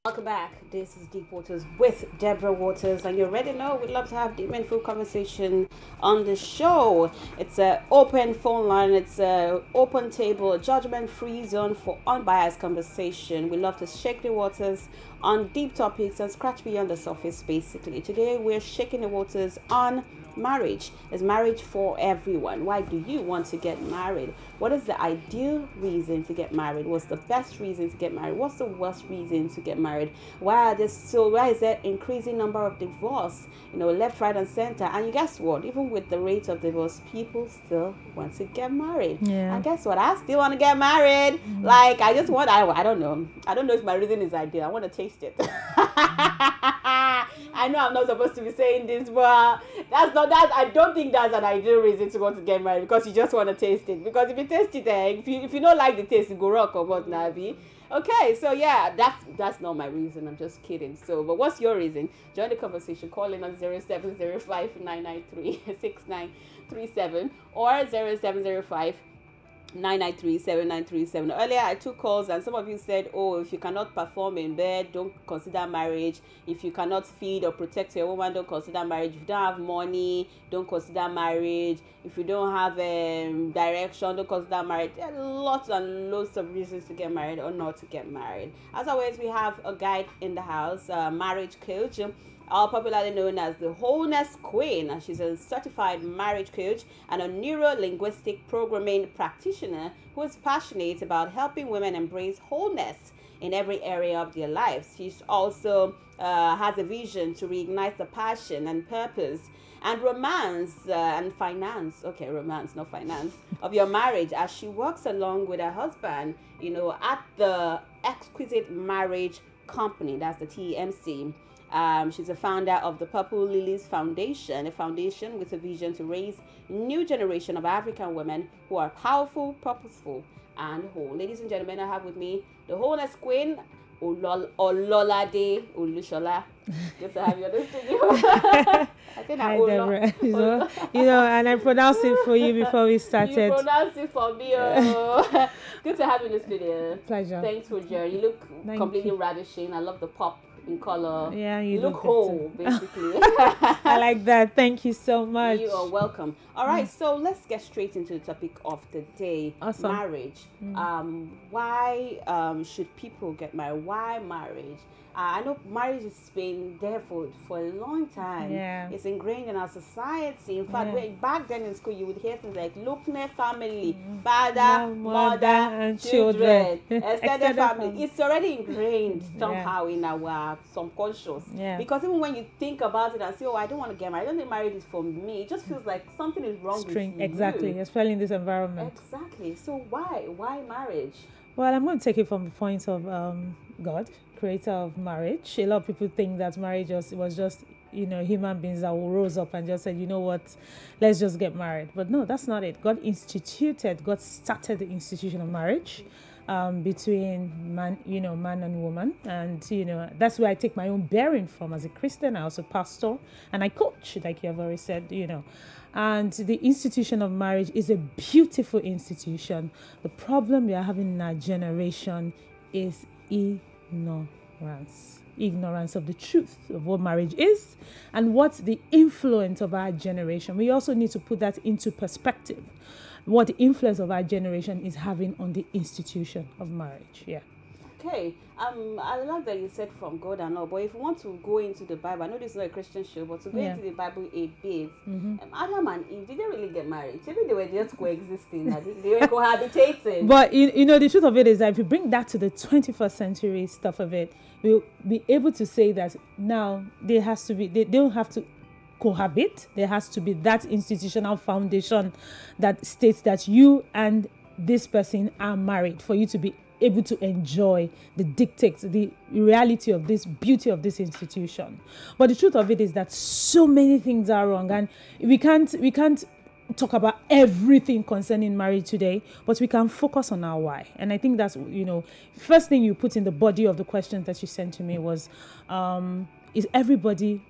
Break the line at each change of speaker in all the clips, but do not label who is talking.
Welcome back. This is Deep Waters with Deborah Waters, and you already know we'd love to have deep, meaningful conversation on the show. It's an open phone line, it's an open table, a judgment-free zone for unbiased conversation. We love to shake the waters on deep topics and scratch beyond the surface, basically. Today, we're shaking the waters on marriage. Is marriage for everyone? Why do you want to get married? What is the ideal reason to get married? What's the best reason to get married? What's the worst reason to get married? Why is there increasing number of divorce, left, right, and center? And you guess what? Even with the rate of divorce, people still want to get married.
Yeah.
And guess what? I still want to get married. Like, I don't know. I don't know if my reason is ideal. I want to taste it. I know I'm not supposed to be saying this, but I don't think that's an ideal reason to want to get married, because you just want to taste it. Because if you taste it, if you don't like the taste, you go rock or what, Navi. Okay, so yeah, that's not my reason. I'm just kidding. So, but what's your reason? Join the conversation. Call in on 0705-993-6937 or 0705 993-7937. Earlier I took calls and some of you said, oh, if you cannot perform in bed, don't consider marriage. If you cannot feed or protect your woman, don't consider marriage. If you don't have money, don't consider marriage. If you don't have direction, don't consider marriage. There are lots and lots of reasons to get married or not to get married. As always, we have a guide in the house, a marriage coach, popularly known as the Wholeness Queen. And she's a certified marriage coach and a neuro-linguistic programming practitioner who is passionate about helping women embrace wholeness in every area of their lives. She's also has a vision to reignite the passion and purpose and romance and finance, romance, not finance, of your marriage as she works along with her husband, at the Exquisite Marriage Company, that's the TMC. She's a founder of the Purple Lilies Foundation, a foundation with a vision to raise a new generation of African women who are powerful, purposeful, and whole. Ladies and gentlemen, I have with me the Wholeness Queen, Ololade Olushola. Good to have you on the studio. I think
Hi, Deborah. And I pronounced it for you before we started.
You pronounced it for me. Oh. Good to have you in the studio.
Pleasure.
Thanks for joining. You look completely ravishing. I love the pop in color.
Yeah,
you look whole, basically.
I like that. Thank you so much.
You are welcome. All right, so let's get straight into the topic of the day.
Awesome.
Marriage. Why should people get married? Why marriage? I know marriage has been there for a long time.
Yeah.
It's ingrained in our society. In fact, back then in school, you would hear things like Lukne family, father, mother, and children, extended family. It's already ingrained somehow in our subconscious.
Yeah.
Because even when you think about it and say, oh, I don't want to get married, I don't think marriage is for me, it just feels like something is wrong with you.
Exactly, especially in this environment.
Exactly. So why marriage?
Well, I'm going to take it from the point of God, creator of marriage. A lot of people think that marriage was just human beings that rose up and just said, you know what, let's just get married. But no, that's not it. God started the institution of marriage between man and woman. And, that's where I take my own bearing from as a Christian. I also pastor and I coach, like you have already said, And the institution of marriage is a beautiful institution. The problem we are having in our generation is ignorance of the truth of what marriage is and what's the influence of our generation. We also need to put that into perspective, what the influence of our generation is having on the institution of marriage. Yeah.
Okay, I love that you said from God and all, but if you want to go into the Bible, I know this is not a Christian show, but to go into the Bible a bit, Adam and Eve, did they really get married? Maybe they were just coexisting, they were cohabitating.
But the truth of it is that if you bring that to the 21st century stuff of it, we'll be able to say that now they don't have to cohabit. There has to be that institutional foundation that states that you and this person are married for you to be able to enjoy the dictates, the reality of this beauty of this institution. But the truth of it is that so many things are wrong, and we can't talk about everything concerning marriage today, but we can focus on our why. And I think that's first thing you put in the body of the questions that you sent to me was is everybody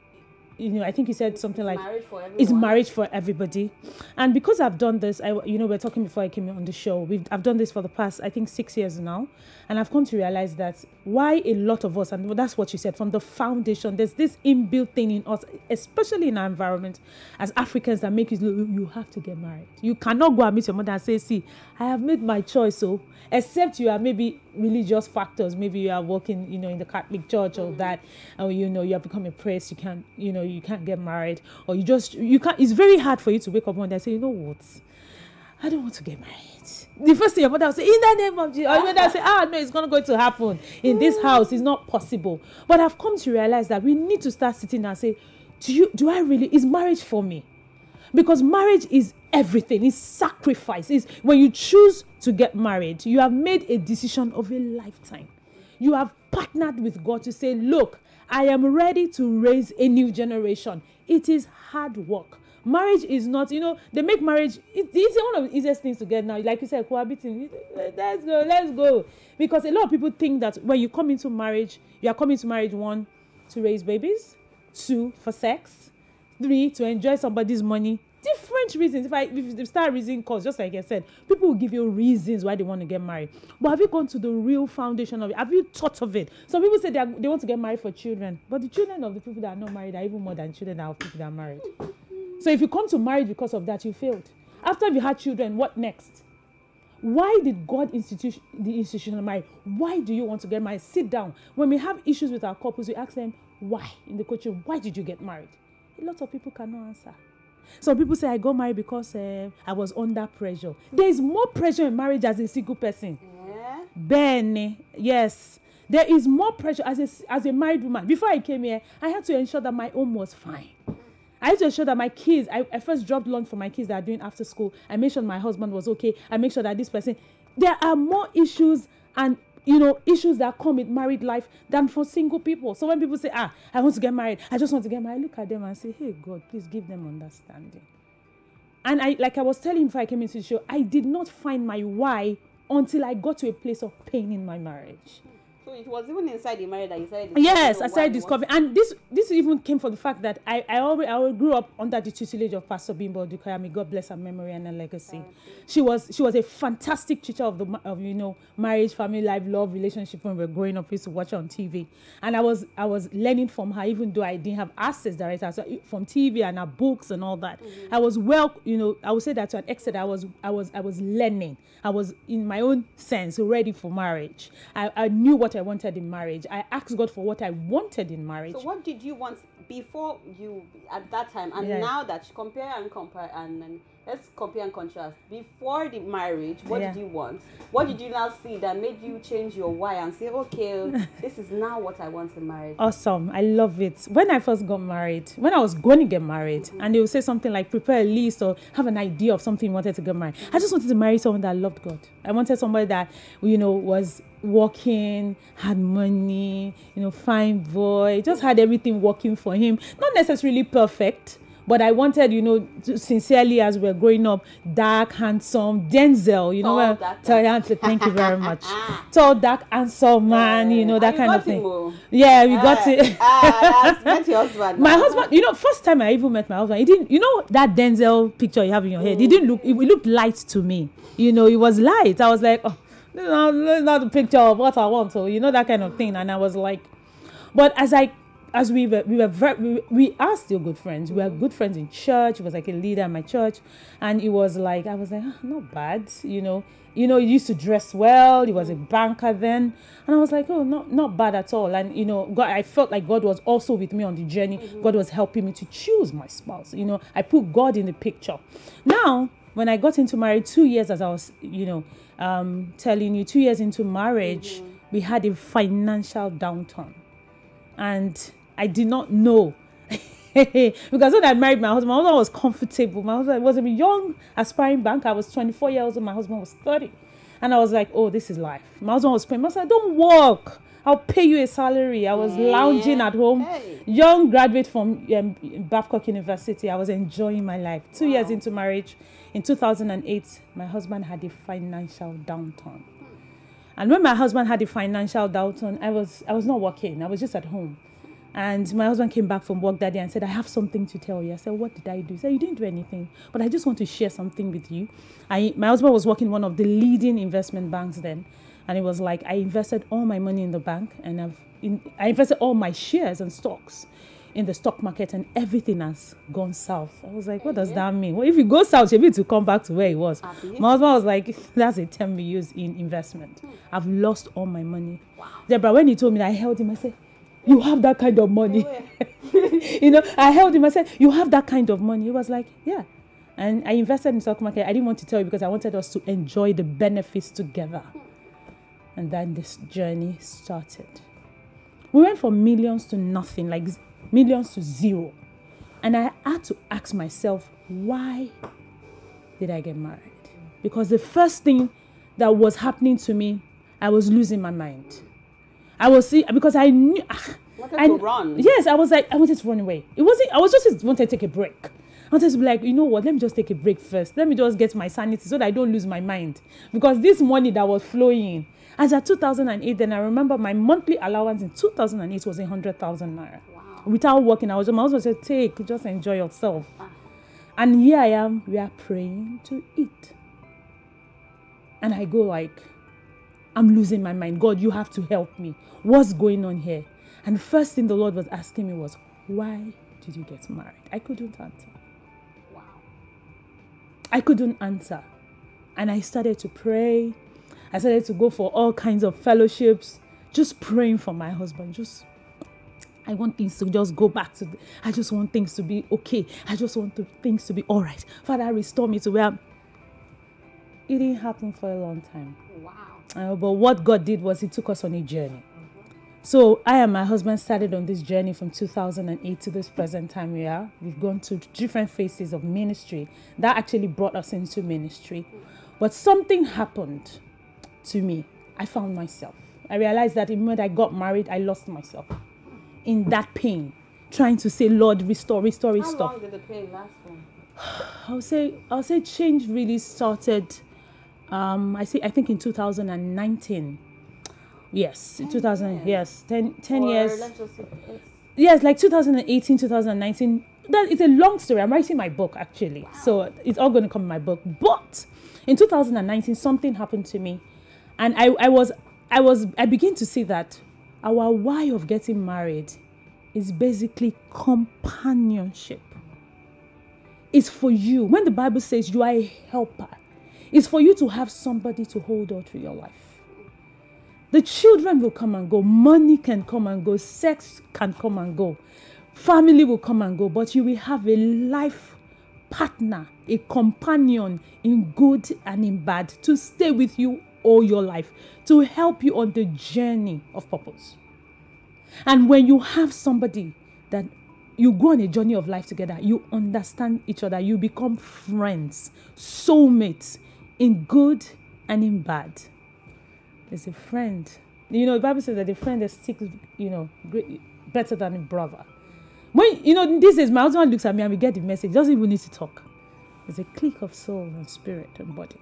I think you said something like,
marriage for everyone.
it's marriage for everybody. And because I've done this, we're talking before I came on the show, I've done this for the past, I think, 6 years now. And I've come to realize that why a lot of us, and that's what you said, from the foundation, there's this inbuilt thing in us, especially in our environment as Africans, that make you have to get married. You cannot go and meet your mother and say, see, I have made my choice, so except you are maybe religious factors, maybe you are working, in the Catholic Church or that, or you have become a priest, you can't get married, or you can't. It's very hard for you to wake up one day and say, you know what, I don't want to get married. The first thing your mother will say, in the name of Jesus, or your mother will say, no, it's not going to happen in this house. It's not possible. But I've come to realize that we need to start sitting and say, do I really, is marriage for me? Because marriage is everything. It's sacrifice. It's when you choose to get married, you have made a decision of a lifetime. You have partnered with God to say, look, I am ready to raise a new generation. It is hard work. Marriage is not, they make marriage, it's one of the easiest things to get now. Like you said, cohabiting, let's go. Because a lot of people think that when you come into marriage, you are coming to marriage, 1, to raise babies, 2, for sex, 3, to enjoy somebody's money. Different reasons. If they start raising costs, just like I said, people will give you reasons why they want to get married. But have you gone to the real foundation of it? Have you thought of it? Some people say they want to get married for children, but the children of the people that are not married are even more than children of people that are married. So if you come to marriage because of that, you failed. After you had children, what next? Why did God institute the institution of marriage? Why do you want to get married? Sit down. When we have issues with our couples, we ask them, why? In the coaching, why did you get married? A lot of people cannot answer. Some people say, I got married because I was under pressure. There is more pressure in marriage as a single person.
Yeah.
Ben, yes. There is more pressure as a married woman. Before I came here, I had to ensure that my home was fine. I had to ensure that my kids, I first dropped lunch for my kids that are doing after school. I made sure my husband was okay. I make sure that this person. There are more issues and issues that come with married life than for single people. So when people say, I want to get married, I just want to get married, I look at them and say, hey, God, please give them understanding. And I was telling him before I came into the show, I did not find my why until I got to a place of pain in my marriage.
So it was even inside the marriage that you started.
Yes, I started discovering, and this even came from the fact that I grew up under the tutelage of Pastor Bimbo Dukaya. May God bless her memory and her legacy. She was a fantastic teacher of marriage, family life, love, relationship. When we were growing up, we used to watch her on TV, and I was learning from her, even though I didn't have access directly, so from TV and her books and all that. Mm-hmm. I was I would say that to an extent, I was learning. I was, in my own sense, ready for marriage. I knew what I wanted in marriage. I asked God for what I wanted in marriage.
So what did you want before you, at that time, and now that you compare and let's compare and contrast. Before the marriage, what did you want? What did you now see that made you change your why and say, okay, this is now what I want in marriage?
Awesome. I love it. When I first got married, when I was going to get married, and they would say something like, prepare a list or have an idea of something you wanted to get married. I just wanted to marry someone that loved God. I wanted somebody that, was working, had money, fine boy, just had everything working for him. Not necessarily perfect, but I wanted, sincerely, as we were growing up, dark, handsome, Denzel, thank you very much. Tall, dark, handsome man, that kind of thing. Yeah, we got it.
Met your husband.
My husband, first time I even met my husband, he didn't, that Denzel picture you have in your head, it looked light to me. It was light. I was like, oh, this is not the picture of what I want, so that kind of thing. And I was like, but we are still good friends. We are good friends in church. He was like a leader in my church, and it was like, I was like, not bad, he used to dress well. He was a banker then, and I was like, oh, not bad at all. And God, I felt like God was also with me on the journey. Mm-hmm. God was helping me to choose my spouse. I put God in the picture. Now, when I got into marriage, 2 years, as I was, telling you, 2 years into marriage, we had a financial downturn. And I did not know. Because when I married my husband was comfortable. My husband was a young, aspiring banker. I was 24 years old. My husband was 30. And I was like, oh, this is life. My husband was praying. I said, don't work. I'll pay you a salary. I was lounging at home. Young graduate from Babcock University. I was enjoying my life. 2 years into marriage, in 2008, my husband had a financial downturn. And when my husband had a financial downturn, I was not working. I was just at home. And my husband came back from work that day and said, I have something to tell you. I said, what did I do? He said, you didn't do anything, but I just want to share something with you. My husband was working in one of the leading investment banks then. And it was like, I invested all my money in the bank, and I invested all my shares and stocks in the stock market, and everything has gone south. I was like, what does that mean? Well, if you go south, you need to come back to where it was. My husband was like, that's a term we use in investment. I've lost all my money. Wow. Deborah, when he told me that, I held him, I said, you have that kind of money. I held him, I said, you have that kind of money. He was like, yeah. And I invested in stock market. I didn't want to tell you because I wanted us to enjoy the benefits together. And then this journey started. We went from millions to nothing, like millions to zero. And I had to ask myself, why did I get married? Because the first thing that was happening to me, I was losing my mind. Because I knew.
To run.
Yes, I wanted to run away. I wanted to take a break. I wanted to be like, you know what, let me just take a break first. Let me just get my sanity so that I don't lose my mind. Because this money that was flowing in, as at 2008, then I remember my monthly allowance in 2008 was 100,000 naira. Wow. Without working, my husband said, just enjoy yourself. And here I am, we are praying to eat. And I go like, I'm losing my mind. God, you have to help me. What's going on here? And the first thing the Lord was asking me was, why did you get married? I couldn't answer. Wow. I couldn't answer. And I started to pray. I started to go for all kinds of fellowships, just praying for my husband. I want things to just go back to, I just want things to be okay. I just want things to be all right. Father, restore me to where it didn't happen for a long time. Wow. But what God did was he took us on a journey. So I and my husband started on this journey from 2008 to this present time we are. We've gone to different phases of ministry. That actually brought us into ministry. But something happened to me. I found myself. I realized that the moment I got married, I lost myself in that pain, trying to say, Lord, restore. How
long did the pain last for?
I'll say change really started, I think in 2019. Yes, 2000, yes, 10 years. Yes, like 2018, 2019. That is a long story. I'm writing my book, actually. Wow. So it's all going to come in my book. But in 2019, something happened to me. And I began to see that our why of getting married is basically companionship. It's for you. When the Bible says you are a helper, it's for you to have somebody to hold on to your life. The children will come and go. Money can come and go. Sex can come and go. Family will come and go. But you will have a life partner, a companion in good and in bad, to stay with you all your life, to help you on the journey of purpose. And when you have somebody that you go on a journey of life together, you understand each other, you become friends, soulmates, in good and in bad. There's a friend. The Bible says that a friend that sticks, better than a brother. When, these days, my husband looks at me and we get the message. Doesn't even need to talk. There's a click of soul and spirit and body.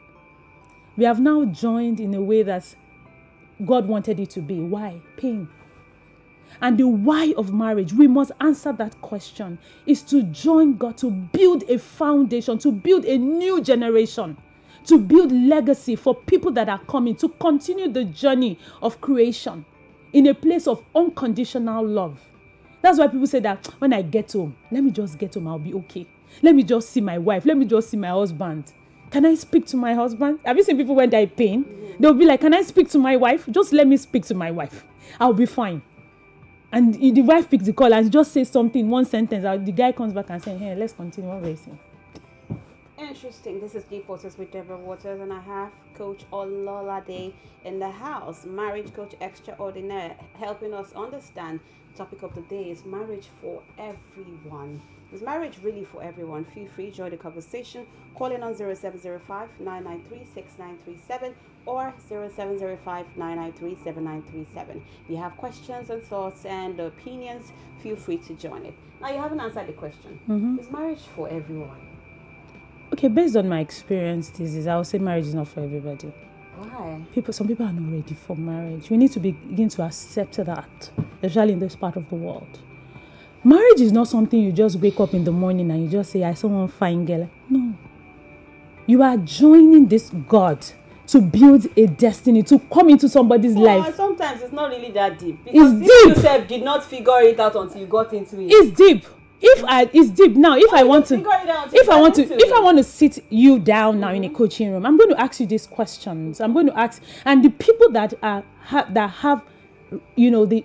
We have now joined in a way that God wanted it to be. Why? Pain. And the why of marriage, we must answer that question, is to join God, to build a foundation, to build a new generation, to build legacy for people that are coming, to continue the journey of creation in a place of unconditional love. That's why people say that when I get home, let me just get home, I'll be okay. Let me just see my wife. Let me just see my husband. Can I speak to my husband? Have you seen people when they're in pain? They'll be like, can I speak to my wife? Just let me speak to my wife. I'll be fine. And the wife picks the call and just says something, one sentence. The guy comes back and says, hey, let's continue on racing.
Interesting. This is Deep Waters with Deborah Waters, and I have Coach Ololade in the house, marriage coach extraordinaire, helping us understand. Topic of the day is marriage for everyone. Is marriage really for everyone? Feel free, join the conversation. Call in on 0705-993-6937 or 0705-993-7937. If you have questions and thoughts and opinions, feel free to join it. Now, you haven't answered the question. Is marriage for everyone?
Okay, based on my experience, I would say marriage is not for everybody.
Why?
Some people are not ready for marriage. We need to begin to accept that, especially in this part of the world. Marriage is not something you just wake up in the morning and you just say, I saw one fine girl. No. You are joining this God to build a destiny, to come into somebody's life.
Sometimes it's not really that deep. Because
It's deep.
You yourself did not figure it out until you got into it.
It's deep. It's deep. Now, if I want to sit you down now in a coaching room, I'm going to ask you these questions. I'm going to ask, and the people that have, you know, the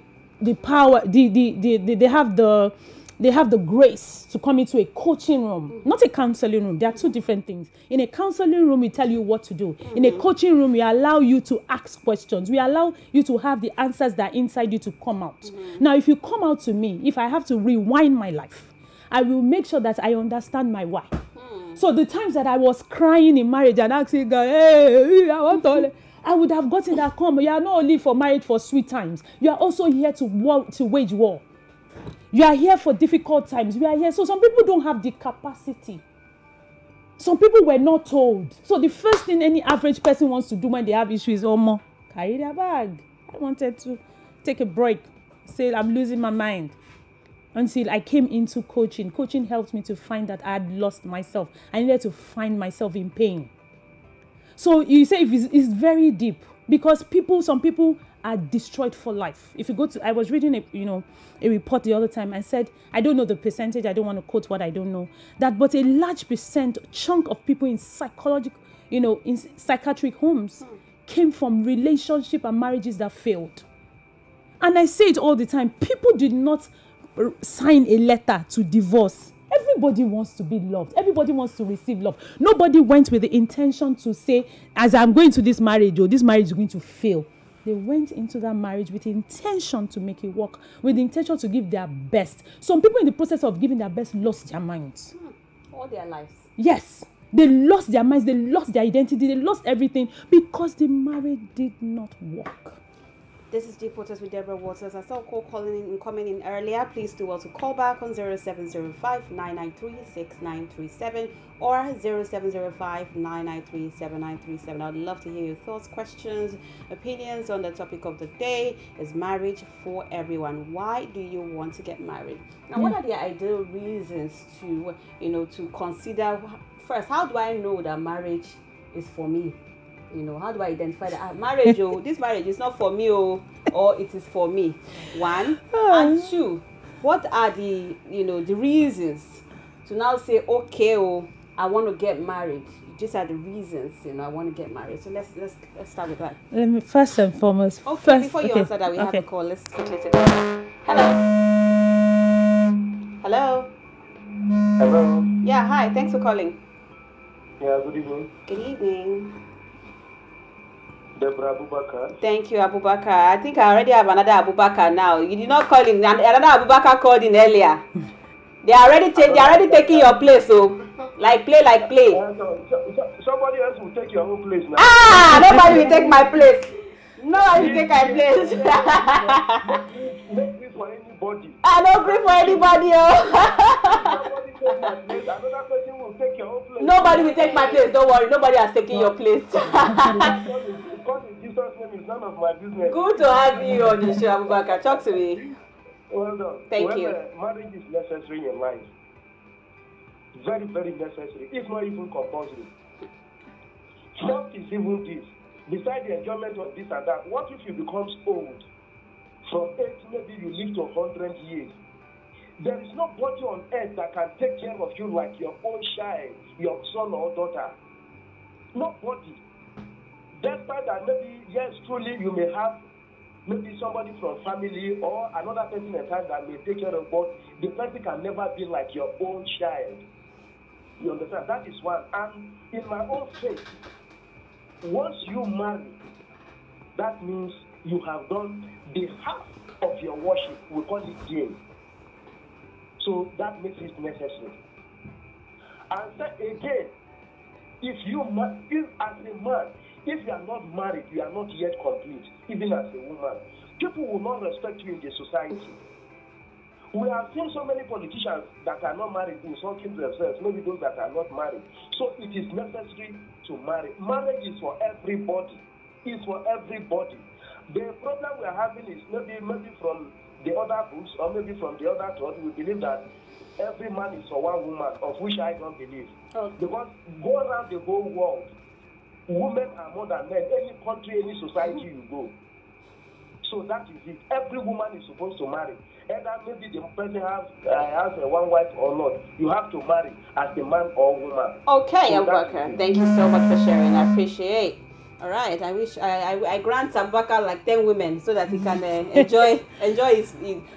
power, they have the grace to come into a coaching room, not a counseling room. There are two different things. In a counseling room, we tell you what to do. In a coaching room, we allow you to ask questions. We allow you to have the answers that are inside you to come out. Now, if you come out to me, if I have to rewind my life, I will make sure that I understand my why. So the times that I was crying in marriage and asking God, hey, I want to, I would have gotten that come. You are not only for marriage for sweet times. You are also here to wage war. You are here for difficult times. We are here. So some people don't have the capacity. Some people were not told. So the first thing any average person wants to do when they have issues is, oh, carry their bag. I wanted to take a break. Say, I'm losing my mind. Until I came into coaching. Coaching helped me to find that I had lost myself. I needed to find myself in pain. So you say it's very deep. Because some people are destroyed for life. If you go to, I was reading a report the other time and said, I don't know the percentage, I don't want to quote what I don't know, but a large chunk of people in psychiatric homes came from relationship and marriages that failed. And I say it all the time, people did not sign a letter to divorce. Everybody wants to be loved. Everybody wants to receive love. Nobody went with the intention to say, as I'm going to this marriage, this marriage is going to fail. They went into that marriage with the intention to make it work, with the intention to give their best. Some people in the process of giving their best lost their minds.
All their lives.
Yes. They lost their minds. They lost their identity. They lost everything because the marriage did not work.
This is Deep Waters with Deborah Waters. I saw a call coming in earlier. Please do also call back on 0705-993-6937 or 0705-993-7937. I'd love to hear your thoughts, questions, opinions on the topic of the day. Is marriage for everyone? Why do you want to get married? Now, what are the ideal reasons to consider? First, how do I know that marriage is for me? How do I identify that marriage, this marriage is not for me, or it is for me? One. And two, what are the reasons to now say, okay, I want to get married? These are the reasons, I want to get married. So let's start with that.
Let me first and foremost.
Okay, before you answer that, we have a call. Let's quickly take it. Hello. Hello.
Hello.
Yeah, hi. Thanks for calling.
Yeah, good evening.
Good evening.
Deborah Abubakar.
Thank you, Abubakar. I think I already have another Abubakar now. You did not call in. Another Abubakar called in earlier. They are already taking your place. So, play.
Somebody else will take your own place now.
Nobody will take my place. Nobody will take my place.
No grief for anybody.
I don't grief for anybody.
Another person will take your own place.
Nobody will take my place. Don't worry. Nobody has taken your place.
Because in Jesus' name is none of my business.
Good to have you on the show, Abubakar. Talk to me.
Well done.
Thank you.
Marriage is necessary in life. Very, very necessary. It's not even compulsory. What is even this? Besides the enjoyment of this and that, what if you become old? From 8, maybe you live to 100 years. There is nobody on earth that can take care of you like your own child, your son or daughter. Nobody. Despite that, maybe, yes, truly, you may have maybe somebody from family or another person at times that may take care of, but the person can never be like your own child. You understand? That is one. And in my own faith, once you marry, that means you have done the half of your worship. We call it gain. So that makes it necessary. And again, if as a man, if you are not married, you are not yet complete, even as a woman. People will not respect you in the society. We have seen so many politicians that are not married insulting themselves, maybe those that are not married. So it is necessary to marry. Marriage is for everybody. It's for everybody. The problem we are having is maybe from the other books, or maybe from the other thought, we believe that every man is for one woman, of which I don't believe.
Okay.
Because go around the whole world, women are more than men. Any country, any society you go. So that is it. Every woman is supposed to marry. Either maybe the person has a one wife or not. You have to marry as a man or woman.
Okay,
So
Abubakar. Thank you so much for sharing. I appreciate. All right. I wish I grant Abubakar like 10 women so that he can enjoy his.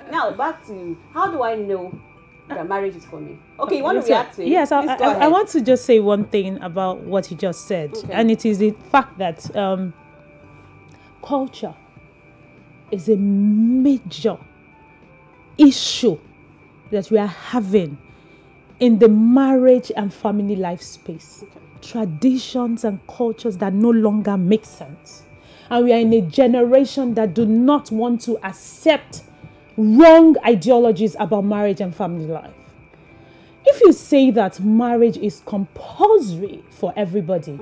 Now back to how do I know that marriage is for me? Okay, you want to react to it?
Yes,
Please go ahead.
I want to just say one thing about what he just said,
Okay.
and it is the fact that culture is a major issue that we are having in the marriage and family life space.
Okay.
Traditions and cultures that no longer make sense. And we are in a generation that do not want to accept wrong ideologies about marriage and family life. If you say that marriage is compulsory for everybody,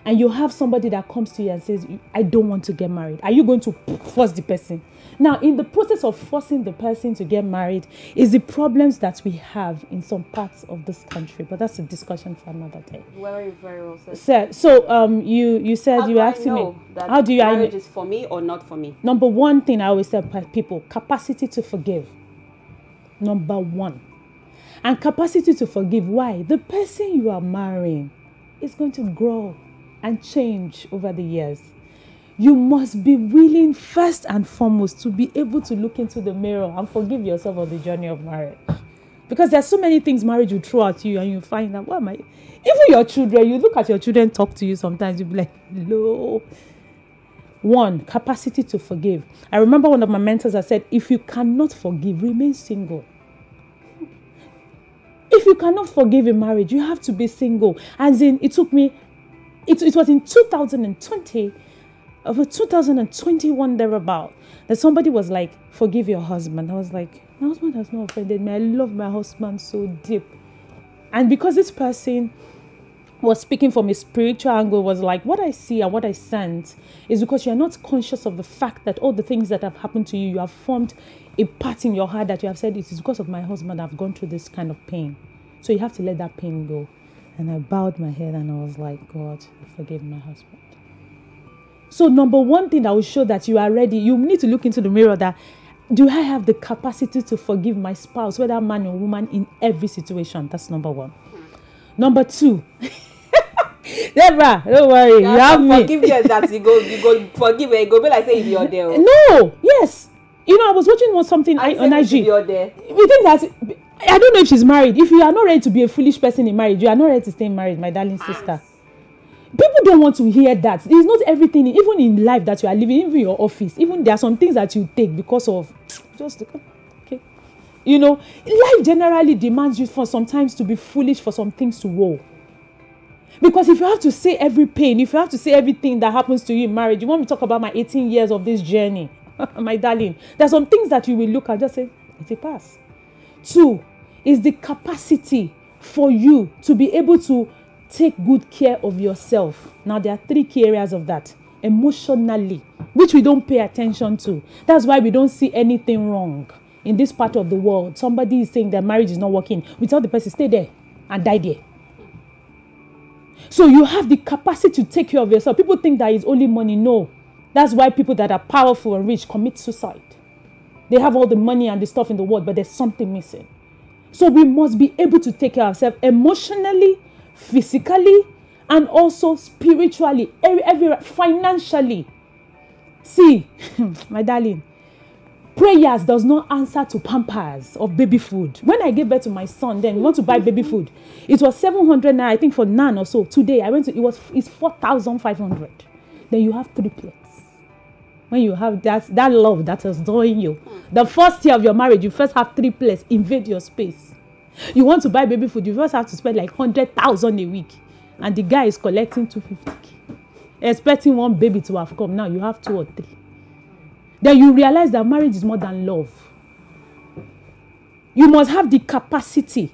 and you have somebody that comes to you and says, I don't want to get married, are you going to force the person? Now, in the process of forcing the person to get married is the problems that we have in some parts of this country, but that's a discussion for another day.
Very, very well said.
So, you said
How
you
do
were
I
asking
know
me,
that
how do you
marriage is for me or not for me?
Number one thing I always tell people, capacity to forgive. Number one. And capacity to forgive. Why? The person you are marrying is going to grow and change over the years. You must be willing, first and foremost, to be able to look into the mirror and forgive yourself on the journey of marriage. Because there's so many things marriage will throw at you and you find out, what am I? Even your children, you look at your children talk to you sometimes, you'll be like, no. One, capacity to forgive. I remember one of my mentors that said, if you cannot forgive, remain single. If you cannot forgive in marriage, you have to be single. As in, it took me, it was in 2020, over 2021 thereabout, that somebody was like, forgive your husband. I was like, my husband has not offended me. I love my husband so deep. And because this person was speaking from a spiritual angle, was like, what I see and what I sense is because you're not conscious of the fact that all the things that have happened to you, you have formed a part in your heart that you have said, it is because of my husband I've gone through this kind of pain. So you have to let that pain go. And I bowed my head and I was like, God, I forgive my husband. So number one thing that will show that you are ready, you need to look into the mirror that, do I have the capacity to forgive my spouse, whether man or woman, in every situation? That's number one. Number two, Deborah, don't worry, you have me.
Forgiveness that you go forgive and you go be like say if you're there.
No, yes. You know, I was watching something on IG.
You're there.
We think that, I don't know if she's married. If you are not ready to be a foolish person in marriage, you are not ready to stay married, my darling sister. People don't want to hear that. It's not everything, even in life that you are living, even your office, even there are some things that you take because of just, okay. You know, life generally demands you for sometimes to be foolish, for some things to roll. Because if you have to say every pain, if you have to say everything that happens to you in marriage, you want me to talk about my 18 years of this journey, my darling, there are some things that you will look at just say, it's a pass. Two is the capacity for you to be able to take good care of yourself. Now, there are three key areas of that. Emotionally, which we don't pay attention to. That's why we don't see anything wrong in this part of the world. Somebody is saying that marriage is not working. We tell the person, stay there and die there. So you have the capacity to take care of yourself. People think that it's only money. No. That's why people that are powerful and rich commit suicide. They have all the money and the stuff in the world, but there's something missing. So we must be able to take care of ourselves emotionally, physically, and also spiritually, financially. See, my darling, prayers does not answer to Pampers or baby food. When I gave birth to my son, then we want to buy baby food. It was 700 naira, I think, for none or so. Today, it's 4,500. Then you have 3 plates. When you have that love that is doing you. The first year of your marriage, you first have 3 plates, invade your space. You want to buy baby food, you first have to spend like 100,000 a week. And the guy is collecting 250k. Expecting one baby to have come. Now you have 2 or 3. Then you realize that marriage is more than love. You must have the capacity,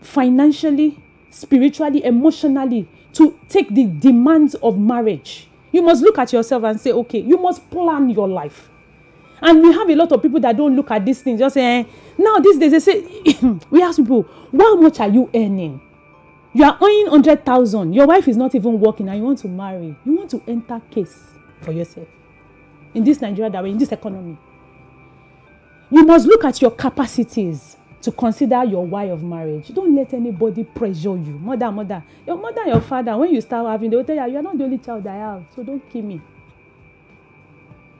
financially, spiritually, emotionally, to take the demands of marriage. You must look at yourself and say, okay, you must plan your life. And we have a lot of people that don't look at these things, just saying, now these days they say, we ask people, how much are you earning? You are earning 100,000. Your wife is not even working and you want to marry. You want to enter case for yourself. In this Nigeria that we're in, this economy. You must look at your capacities to consider your why of marriage. Don't let anybody pressure you. Mother, your mother and your father, when you start having, they will tell you, you are not the only child I have, so don't kill me.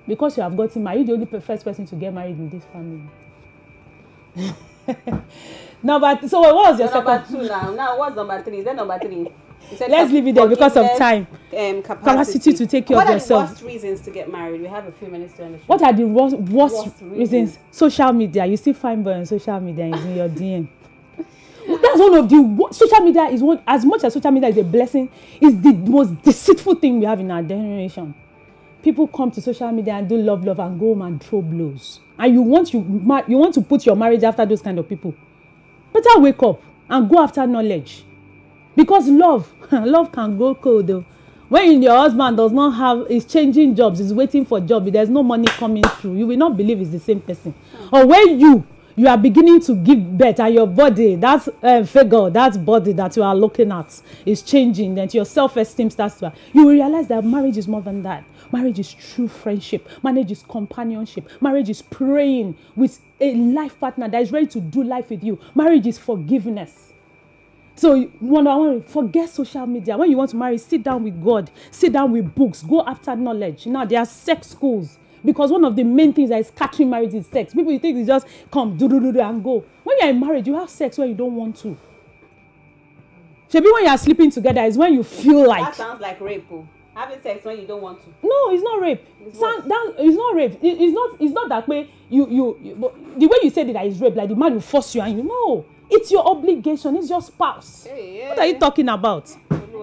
Because you have gotten married, you're the only first person to get married in this family. So what was your second?
Number 2 now. Now what's number 3? Is that number 3?
Let's leave it there because of time. Capacity to take care of yourself.
What are the worst reasons to get married? We have a few minutes to end the show.
What are the worst reasons? Social media. You still find boy on social media is in your DM. That's one of the social media is one, as much as social media is a blessing, is the most deceitful thing we have in our generation. People come to social media and do love and go home and throw blows. And you want to put your marriage after those kind of people. Better wake up and go after knowledge. Because love can go cold though. When your husband does not have, is changing jobs, is waiting for a job, there's no money coming through, you will not believe it's the same person. Or when you are beginning to give birth and your body, that figure, that body that you are looking at is changing, then your self-esteem starts to, you will realize that marriage is more than that. Marriage is true friendship. Marriage is companionship. Marriage is praying with a life partner that is ready to do life with you. Marriage is forgiveness. So, forget social media. When you want to marry, sit down with God. Sit down with books. Go after knowledge. Now, there are sex schools. Because one of the main things that is catching marriage is sex. People, you think it's just come, do, and go. When you're in marriage, you have sex when you don't want to. Maybe when you are sleeping together is when you feel like.
That sounds like rape. Having sex when you don't want to.
No, it's not rape. It's not rape. It's not that way. The way you said it, that is rape. Like the man will force you, and you know, it's your obligation. It's your spouse. Hey. What are you talking about?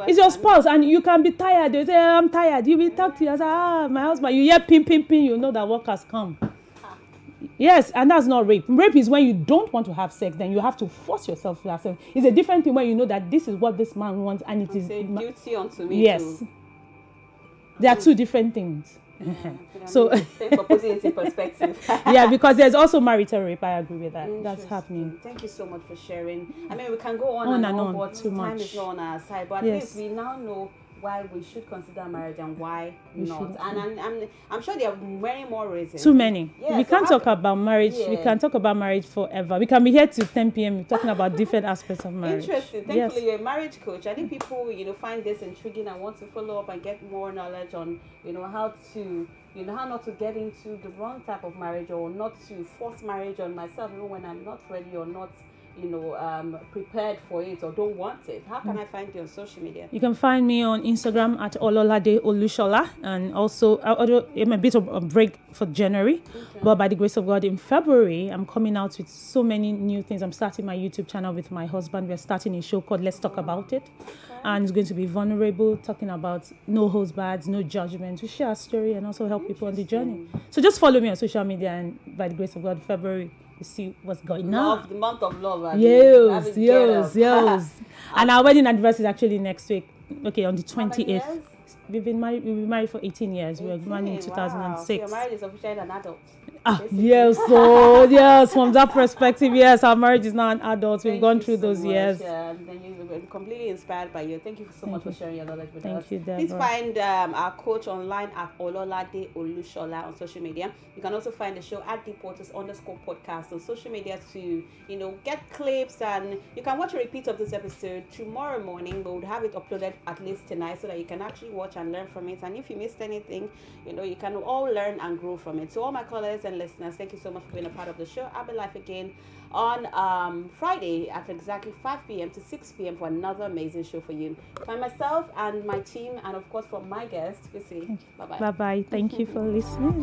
It's your spouse, and you can be tired. They say, I'm tired. You will talk to you. Say, my husband. You hear pin. You know that work has come. Yes, and that's not rape. Rape is when you don't want to have sex, then you have to force yourself to have sex. It's a different thing when you know that this is what this man wants, and it is
duty unto me.
Yes. Too. There are two different things. So,
for putting it in perspective.
Yeah, because there's also marital rape. I agree with that. That's happening.
Thank you so much for sharing. I mean, we can go on and on, but
too much.
Time is not on our side. But at least we now know why we should consider marriage and why not. And I'm sure there are many more reasons.
Too many.
Yeah,
we can't talk about marriage. Yeah. We can talk about marriage forever. We can be here till 10 p.m. talking about different aspects of marriage.
Interesting. Thankfully, you're a marriage coach. I think people, find this intriguing and want to follow up and get more knowledge on, how not to get into the wrong type of marriage or not to force marriage on myself even when I'm not ready or not prepared for it or don't want it. How can I find you on social media?
You can find me on Instagram at Ololade Olushola, and also I'm a bit of a break for January, but by the grace of God in February I'm coming out with so many new things. I'm starting my YouTube channel with my husband. We're starting a show called Let's Talk About It, and it's going to be vulnerable, talking about no holds barred, no judgment, to share a story and also help people on the journey. So just follow me on social media, and by the grace of God, February you see what's going on.
The month of love.
Yes. And our wedding anniversary is actually next week. Okay, on the 28th. We've been married for 18 years. We were married in 2006. So
your marriage is officially an adult.
Yes, so yes, from that perspective, yes, our marriage is now an adult. We've gone through those years.
And then you've been completely inspired by you. Thank you so much for sharing your knowledge with us.
Thank you, Deborah.
Please find our coach online at Ololade Olushola on social media. You can also find the show at @deporters_podcast on social media to, get clips, and you can watch a repeat of this episode tomorrow morning. We would have it uploaded at least tonight so that you can actually watch and learn from it. And if you missed anything, you can all learn and grow from it. So all my callers and listeners, thank you so much for being a part of the show. I'll be live again on Friday at exactly 5 p.m. to 6 p.m. for another amazing show for you. By myself and my team, and of course from my guest, we say bye-bye.
Bye-bye. Thank you for listening.